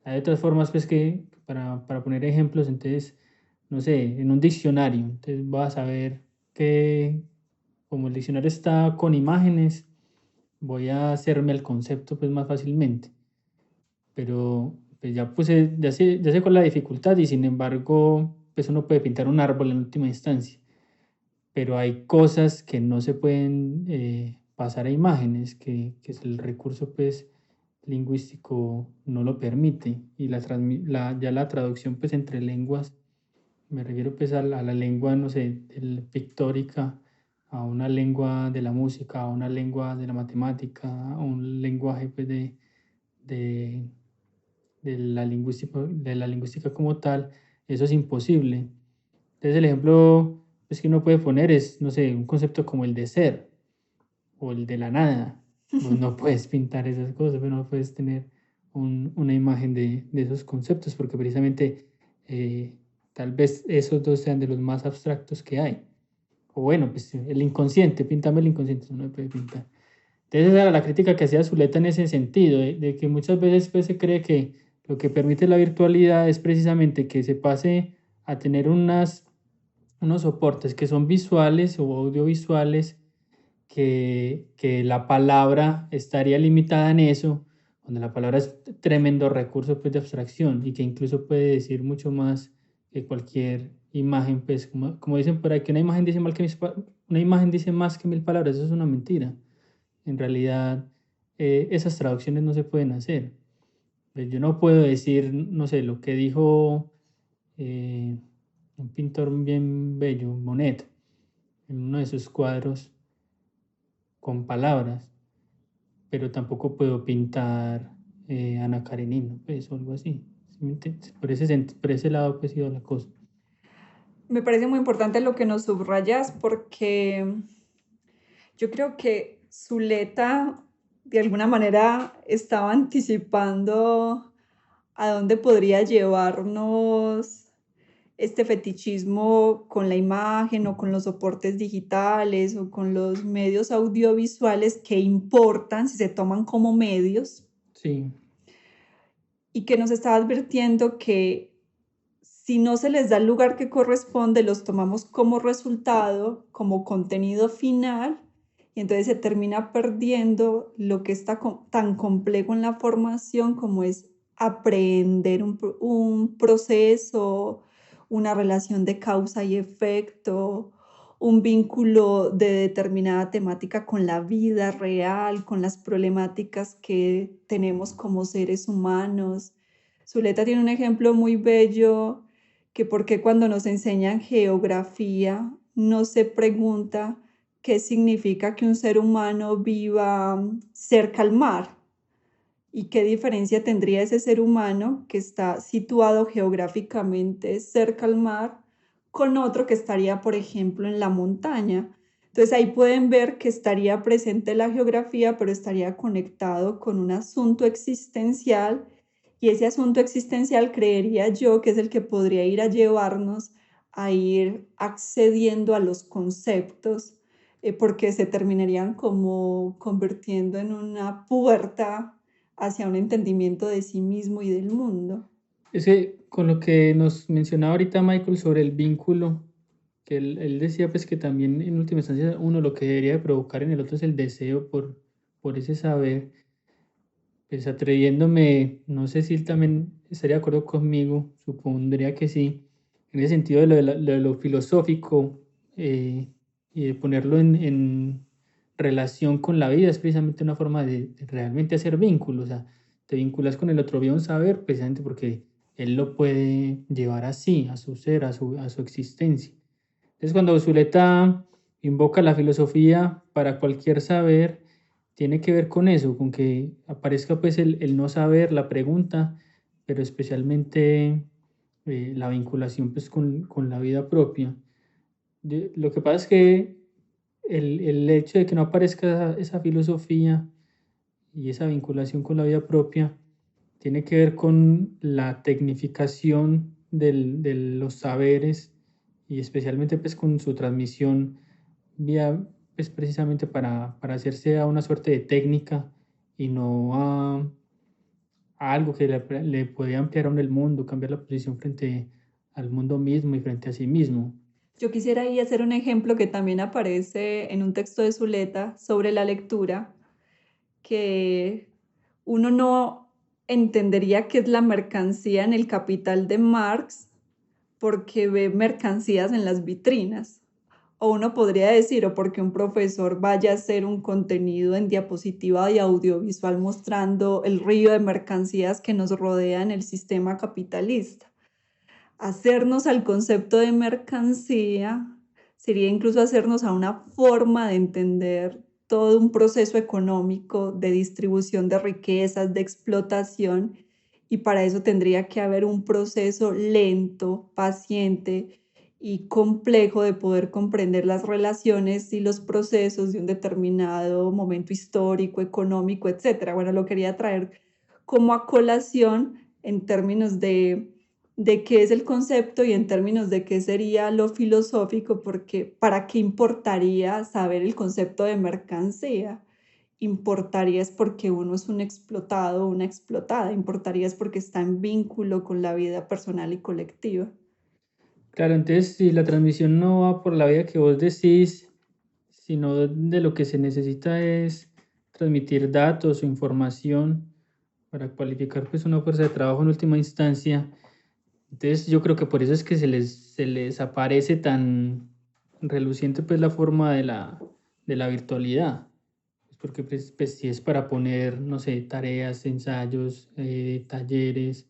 Hay otras formas pues que para poner ejemplos, entonces, no sé, en un diccionario, entonces vas a ver que como el diccionario está con imágenes, voy a hacerme el concepto pues más fácilmente pero pues ya puse, ya sé cuál es la dificultad y sin embargo, pues uno puede pintar un árbol en última instancia, pero hay cosas que no se pueden pasar a imágenes, que es el recurso pues lingüístico no lo permite y ya la traducción pues entre lenguas, me refiero pues a la lengua, no sé, pictórica, a una lengua de la música, a una lengua de la matemática, a un lenguaje pues de de la lingüística como tal, eso es imposible. Entonces el ejemplo pues, que uno puede poner es, no sé, un concepto como el de ser o el de la nada. Vos no puedes pintar esas cosas, pero no puedes tener una imagen de esos conceptos porque precisamente tal vez esos dos sean de los más abstractos que hay. O bueno, pues el inconsciente, píntame el inconsciente, no me puede pintar. Entonces esa era la crítica que hacía Zuleta en ese sentido, de que muchas veces pues, se cree que lo que permite la virtualidad es precisamente que se pase a tener unos soportes que son visuales o audiovisuales, que la palabra estaría limitada en eso, cuando la palabra es tremendo recurso pues, de abstracción y que incluso puede decir mucho más que cualquier imagen, pues como dicen por ahí, que una imagen dice más que 1000 palabras, eso es una mentira. En realidad, esas traducciones no se pueden hacer. Yo no puedo decir, no sé, lo que dijo eh, un pintor bien bello, Monet, en uno de sus cuadros con palabras, pero tampoco puedo pintar Ana Karenina, pues, o algo así. Por ese lado, pues, ha sido la cosa. Me parece muy importante lo que nos subrayas porque yo creo que Zuleta de alguna manera estaba anticipando a dónde podría llevarnos este fetichismo con la imagen o con los soportes digitales o con los medios audiovisuales que importan si se toman como medios. Sí. Y que nos está advirtiendo que si no se les da el lugar que corresponde, los tomamos como resultado, como contenido final, y entonces se termina perdiendo lo que está tan complejo en la formación como es aprender un proceso, una relación de causa y efecto, un vínculo de determinada temática con la vida real, con las problemáticas que tenemos como seres humanos. Zuleta tiene un ejemplo muy bello que por qué cuando nos enseñan geografía no se pregunta qué significa que un ser humano viva cerca al mar. ¿Y qué diferencia tendría ese ser humano que está situado geográficamente cerca al mar con otro que estaría, por ejemplo, en la montaña? Entonces ahí pueden ver que estaría presente la geografía, pero estaría conectado con un asunto existencial, y ese asunto existencial creería yo que es el que podría ir a llevarnos a ir accediendo a los conceptos, porque se terminarían como convirtiendo en una puerta hacia un entendimiento de sí mismo y del mundo. Ese, con lo que nos mencionaba ahorita Michael sobre el vínculo, que él decía pues que también en última instancia uno lo que debería de provocar en el otro es el deseo por ese saber, pues atreviéndome, no sé si él también estaría de acuerdo conmigo, supondría que sí, en ese sentido de lo de lo filosófico, y de ponerlo en relación con la vida, es precisamente una forma de realmente hacer vínculos, o sea, te vinculas con el otro vía un saber precisamente porque él lo puede llevar así, a su ser, a su existencia. Entonces, cuando Zuleta invoca la filosofía para cualquier saber, tiene que ver con eso, con que aparezca pues el no saber, la pregunta, pero especialmente la vinculación pues con la vida propia. Lo que pasa es que el hecho de que no aparezca esa filosofía y esa vinculación con la vida propia tiene que ver con la tecnificación de los saberes y especialmente pues con su transmisión vía pues precisamente para hacerse a una suerte de técnica y no a algo que le podía ampliar aún el mundo, cambiar la posición frente al mundo mismo y frente a sí mismo. Yo quisiera ahí hacer un ejemplo que también aparece en un texto de Zuleta sobre la lectura, que uno no entendería qué es la mercancía en el Capital de Marx porque ve mercancías en las vitrinas. O uno podría decir, o porque un profesor vaya a hacer un contenido en diapositiva y audiovisual mostrando el río de mercancías que nos rodea en el sistema capitalista. Hacernos al concepto de mercancía sería incluso hacernos a una forma de entender todo un proceso económico de distribución de riquezas, de explotación, y para eso tendría que haber un proceso lento, paciente y complejo de poder comprender las relaciones y los procesos de un determinado momento histórico, económico, etcétera. Bueno, lo quería traer como a colación en términos de qué es el concepto y en términos de qué sería lo filosófico, porque ¿para qué importaría saber el concepto de mercancía? Importaría es porque uno es un explotado o una explotada, importaría es porque está en vínculo con la vida personal y colectiva. Claro, entonces si la transmisión no va por la vía que vos decís, sino de lo que se necesita es transmitir datos o información para cualificar pues una fuerza de trabajo en última instancia. Entonces yo creo que por eso es que se les aparece tan reluciente pues la forma de la virtualidad. Es porque pues, si es para poner, no sé, tareas, ensayos, talleres,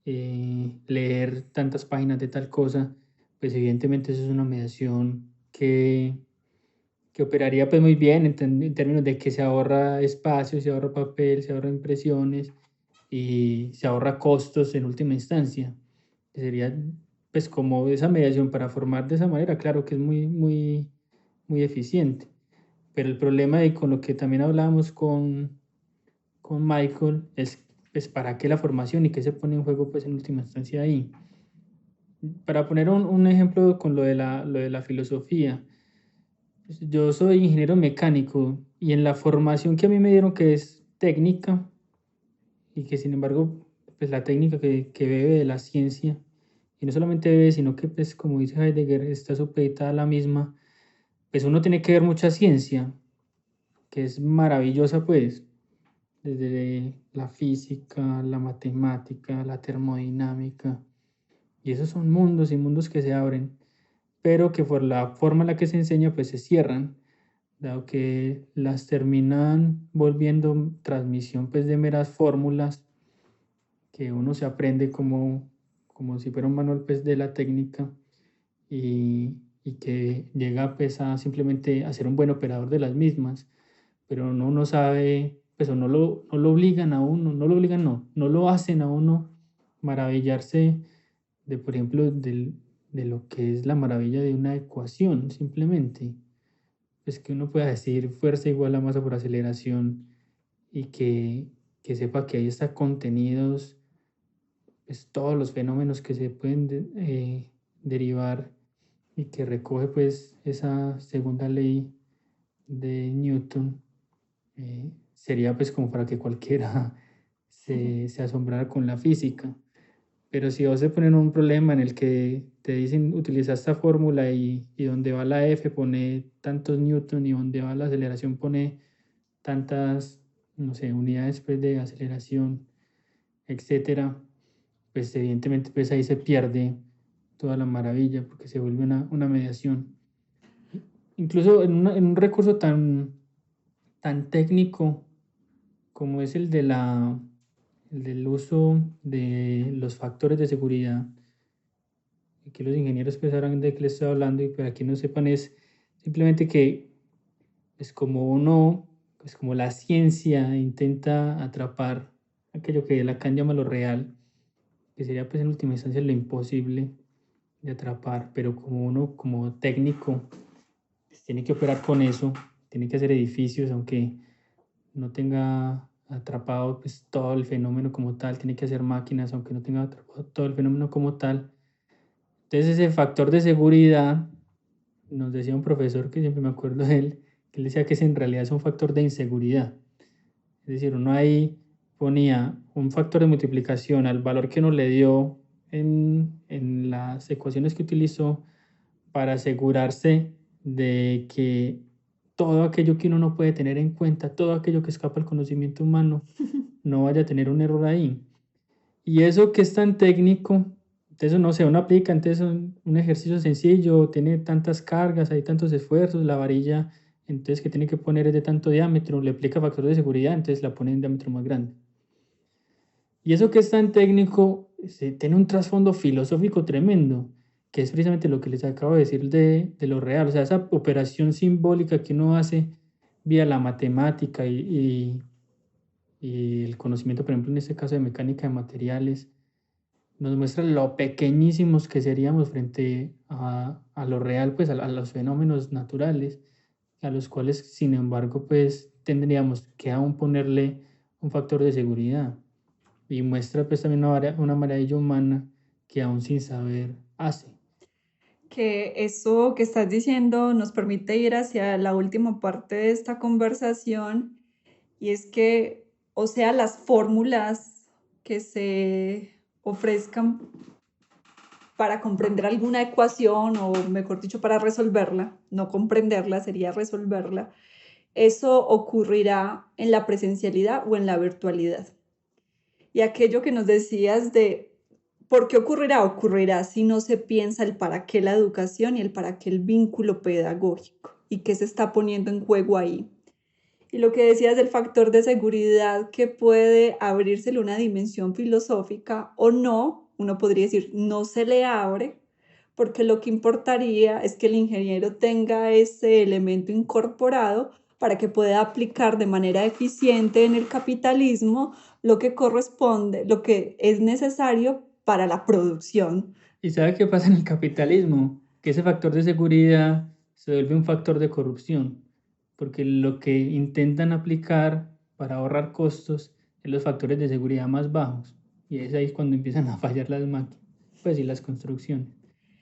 leer tantas páginas de tal cosa, pues evidentemente eso es una mediación que operaría pues muy bien en términos de que se ahorra espacio, se ahorra papel, se ahorra impresiones y se ahorra costos en última instancia. Sería pues como esa mediación para formar de esa manera, claro que es muy eficiente. Pero el problema de con lo que también hablábamos con Michael es pues para qué la formación y qué se pone en juego pues en última instancia ahí. Para poner un ejemplo con lo de la filosofía, pues, yo soy ingeniero mecánico y en la formación que a mí me dieron que es técnica y que sin embargo pues la técnica que bebe de la ciencia y no solamente bebe sino que pues como dice Heidegger está supeditada a la misma, pues uno tiene que ver mucha ciencia que es maravillosa pues desde la física, la matemática, la termodinámica y esos son mundos y mundos que se abren pero que por la forma en la que se enseña pues se cierran dado que las terminan volviendo transmisión pues de meras fórmulas que uno se aprende como si fuera un manual pues de la técnica y que llega pues a simplemente a ser un buen operador de las mismas, pero uno no sabe pues o no lo obligan a uno, no lo hacen a uno maravillarse de, por ejemplo, de lo que es la maravilla de una ecuación, simplemente. Pues que uno pueda decir fuerza igual a masa por aceleración y que sepa que ahí está contenidos pues, todos los fenómenos que se pueden derivar y que recoge pues esa segunda ley de Newton, sería pues como para que cualquiera se asombrara con la física. Pero si vos se ponen un problema en el que te dicen utiliza esta fórmula y donde va la F pone tantos newton y donde va la aceleración pone tantas, no sé, unidades pues, de aceleración, etcétera, pues evidentemente pues ahí se pierde toda la maravilla porque se vuelve una mediación. Incluso en un recurso tan técnico como es el del uso de los factores de seguridad, que los ingenieros pensaran de qué les estoy hablando y para que no sepan es simplemente que es como uno, pues como la ciencia intenta atrapar aquello que Lacan llama lo real, que sería pues en última instancia lo imposible de atrapar, pero como uno como técnico pues, tiene que operar con eso, tiene que hacer edificios, aunque no tenga atrapado pues, todo el fenómeno como tal, tiene que hacer máquinas, aunque no tenga atrapado todo el fenómeno como tal. Entonces ese factor de seguridad, nos decía un profesor que siempre me acuerdo de él, que él decía que en realidad es un factor de inseguridad. Es decir, uno ahí ponía un factor de multiplicación al valor que uno le dio en las ecuaciones que utilizó para asegurarse de que todo aquello que uno no puede tener en cuenta, todo aquello que escapa al conocimiento humano, no vaya a tener un error ahí. Y eso que es tan técnico, entonces no sé, uno aplica, entonces un ejercicio sencillo, tiene tantas cargas, hay tantos esfuerzos, la varilla, entonces que tiene que poner es de tanto diámetro, le aplica factor de seguridad, entonces la pone en diámetro más grande. Y eso que es tan técnico, tiene un trasfondo filosófico tremendo, que es precisamente lo que les acabo de decir de lo real, o sea, esa operación simbólica que uno hace vía la matemática y el conocimiento, por ejemplo, en este caso de mecánica de materiales, nos muestra lo pequeñísimos que seríamos frente a lo real, pues a los fenómenos naturales, a los cuales, sin embargo, pues tendríamos que aún ponerle un factor de seguridad. Y muestra pues también una maravilla humana que aún sin saber hace. Que eso que estás diciendo nos permite ir hacia la última parte de esta conversación, y es que, o sea, las fórmulas que se ofrezcan para comprender alguna ecuación, o mejor dicho, para resolverla, no comprenderla, sería resolverla, eso ocurrirá en la presencialidad o en la virtualidad. Y aquello que nos decías de por qué ocurrirá, ocurrirá si no se piensa el para qué la educación y el para qué el vínculo pedagógico y qué se está poniendo en juego ahí. Y lo que decías del factor de seguridad, que puede abrírsele una dimensión filosófica o no, uno podría decir no se le abre, porque lo que importaría es que el ingeniero tenga ese elemento incorporado para que pueda aplicar de manera eficiente en el capitalismo lo que corresponde, lo que es necesario para la producción. ¿Y sabe qué pasa en el capitalismo? Que ese factor de seguridad se vuelve un factor de corrupción, porque lo que intentan aplicar para ahorrar costos es los factores de seguridad más bajos. Y es ahí cuando empiezan a fallar las máquinas, pues y las construcciones.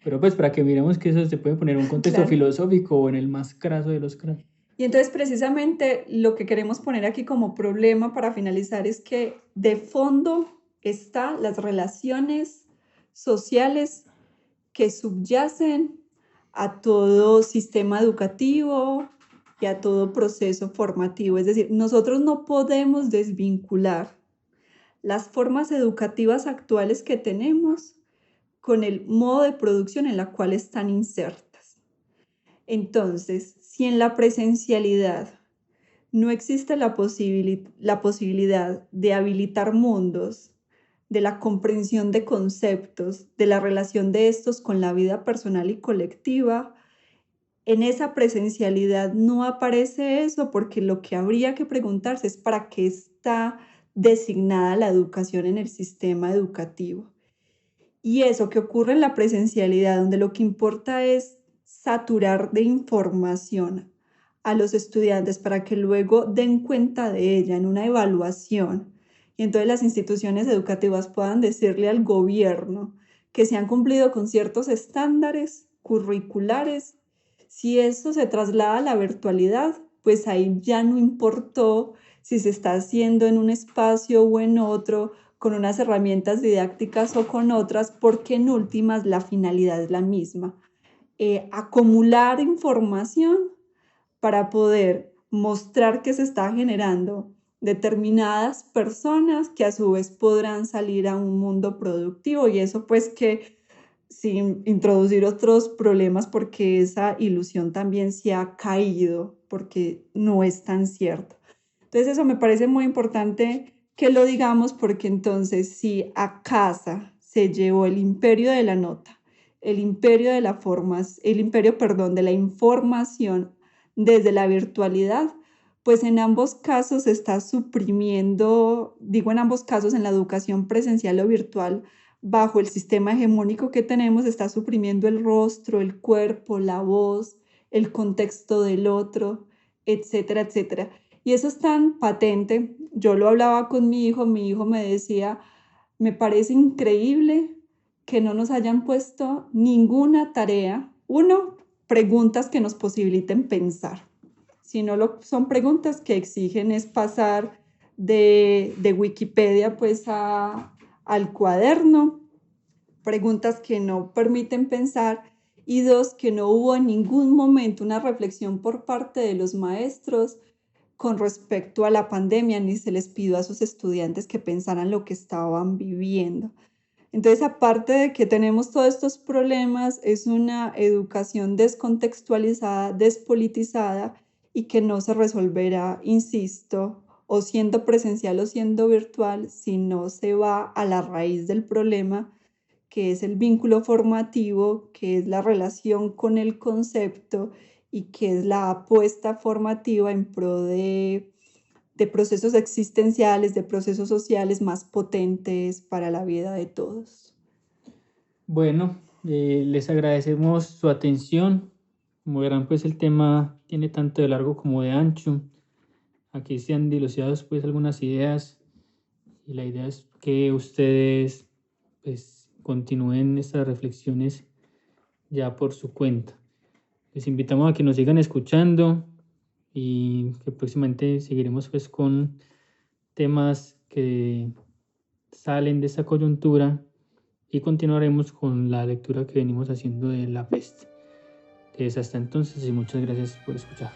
Pero pues para que miremos que eso se puede poner en un contexto Claro. filosófico o en el más craso de los crasos. Y entonces precisamente lo que queremos poner aquí como problema para finalizar es que de fondo están las relaciones sociales que subyacen a todo sistema educativo y a todo proceso formativo. Es decir, nosotros no podemos desvincular las formas educativas actuales que tenemos con el modo de producción en la cual están insertas. Entonces, si en la presencialidad no existe la posibilidad de habilitar mundos, de la comprensión de conceptos, de la relación de estos con la vida personal y colectiva, En esa presencialidad no aparece eso, porque lo que habría que preguntarse es para qué está designada la educación en el sistema educativo. Y eso que ocurre en la presencialidad, donde lo que importa es saturar de información a los estudiantes para que luego den cuenta de ella en una evaluación. Y entonces las instituciones educativas puedan decirle al gobierno que se han cumplido con ciertos estándares curriculares. Si eso se traslada a la virtualidad, pues ahí ya no importó si se está haciendo en un espacio o en otro, con unas herramientas didácticas o con otras, porque en últimas la finalidad es la misma. Acumular información para poder mostrar que se está generando determinadas personas que a su vez podrán salir a un mundo productivo, y eso pues que sin introducir otros problemas, porque esa ilusión también se ha caído porque no es tan cierto. Entonces eso me parece muy importante que lo digamos, porque entonces si a casa se llevó el imperio de la nota, el imperio de la de la información desde la virtualidad, pues en ambos casos se está suprimiendo, digo en ambos casos, en la educación presencial o virtual, bajo el sistema hegemónico que tenemos, está suprimiendo el rostro, el cuerpo, la voz, el contexto del otro, etcétera, etcétera. Y eso es tan patente. Yo lo hablaba con mi hijo me decía, me parece increíble que no nos hayan puesto ninguna tarea, preguntas que nos posibiliten pensar, sino son preguntas que exigen es pasar de Wikipedia pues al cuaderno, preguntas que no permiten pensar, y dos, que no hubo en ningún momento una reflexión por parte de los maestros con respecto a la pandemia, ni se les pidió a sus estudiantes que pensaran lo que estaban viviendo. Entonces, aparte de que tenemos todos estos problemas, es una educación descontextualizada, despolitizada, y que no se resolverá, insisto, o siendo presencial o siendo virtual, si no se va a la raíz del problema, que es el vínculo formativo, que es la relación con el concepto y que es la apuesta formativa en pro de procesos existenciales, de procesos sociales más potentes para la vida de todos. Bueno, les agradecemos su atención. Como verán, pues el tema tiene tanto de largo como de ancho. Aquí se han dilucidado pues algunas ideas, y la idea es que ustedes pues continúen estas reflexiones ya por su cuenta. Les invitamos a que nos sigan escuchando y que próximamente seguiremos pues con temas que salen de esta coyuntura, y continuaremos con la lectura que venimos haciendo de La Peste. Hasta entonces, y muchas gracias por escuchar.